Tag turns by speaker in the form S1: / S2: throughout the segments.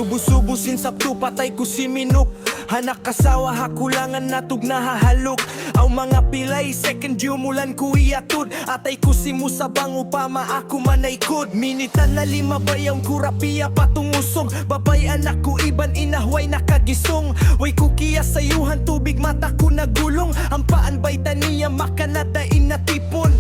S1: Subo-subo sinsapto patay ko si Minuk. Hanak kasawa hakulangan natug nahahalok. Aw mga pilay second due mulan ko iatod. Atay ko si musabang upama ako manaykod. Minitan na lima bayang kurapiya patungusog. Babay anak ko iban inahway nakagisong. Way kukiya sayuhan tubig mata ko nagulong. Ang paan bay taniya makanadain na tipon.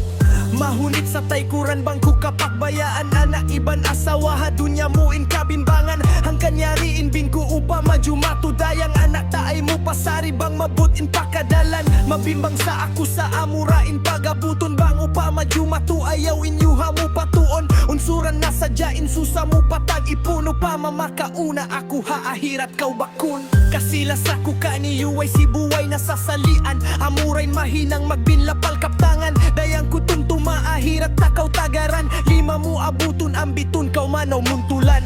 S1: Mahunit sa taykuran bangko kapak bayaan anak iban asawa ha dunya mo in kabimbangan. Ang kanyariin bin ko upa majumato dayang anak taay mo pasari bang mabutin pakadalan. Mabimbang sa ako sa amurain pagabuton bang upa majumato ayaw inyuha mo patuon. Unsuran na sadyain susa mo patag ipuno pa mamakauna ako haahirat kau bakun. Kasila sa kuka ni Yuway si buway nasasalian. Amurain mahinang magbinlapal kaptangan. Dayang kutung maahirat takaw tagaran. Lima mo abuton ambitun kau manaw muntulan.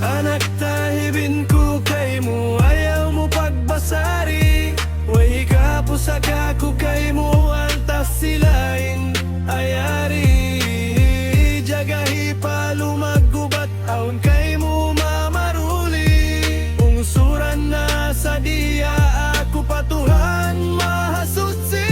S2: Anak tahibin ko kay mo ayaw mo pagbasari. Way kapo sa kako kay mo antas silain ayari. Jagahi palumagubat aun kay mo mamaruli. Ungsuran na sa diya ako patuhan mahasusi.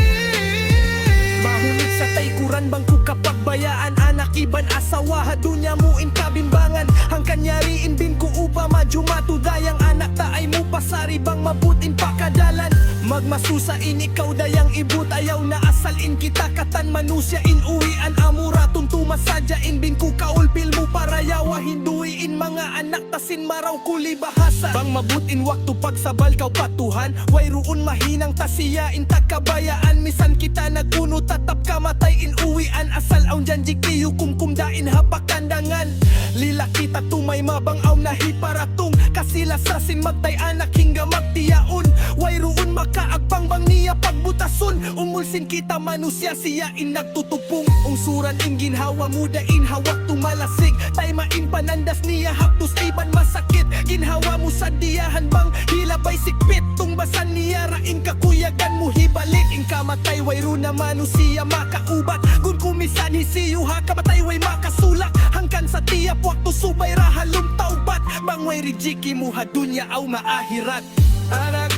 S1: Mahunit sa taykuran bangko kapag bayaan anak iban asawa ha dunya mo in kabimbangan. Ang kanyariin bin ko upa majumato dayang anak taay mo pasari bang mabutin pakadalan. Magmasusain ikaw dayang ibut ayaw na asalin kita katan manusya in uwian amura tuntuma sadyain bin ko kaulpil mo parayawa hinduin mga anak tasin maraw kuli bahasa. Bang mabutin waktu pagsabal kau patuhan. Way ruon mahinang tasiyain tagkabayaan. Misan kita nagpuno tatap kamatay in uwian. Asal aun janji kiyo kumkumdain hapakandangan. Lila kita tumay mabang aw nahiparatong. Kasila sasin magtay anak hingga magtiyaon. Way ruon makaagpang bang niya pagbutason. Umulsin kita manusya siya in nagtutupong. Ungsuran ing ginhawa muda in hawak tumalasig. Tay main panandas niya haptos iban masakit. Ginhawa mo sa diyahan bang hilabay sikpit. Tungbasan niya raing kakuyagan mo hibalik. Ing kamatay way ru na manusiya makaubat. Gun kumisan hisiyo ha kamatay way makasulak. Hangkan sa tiyap wakto subay rahalong taubat. Bang way rijiki mo ha dunya aw maahirat.
S2: Anak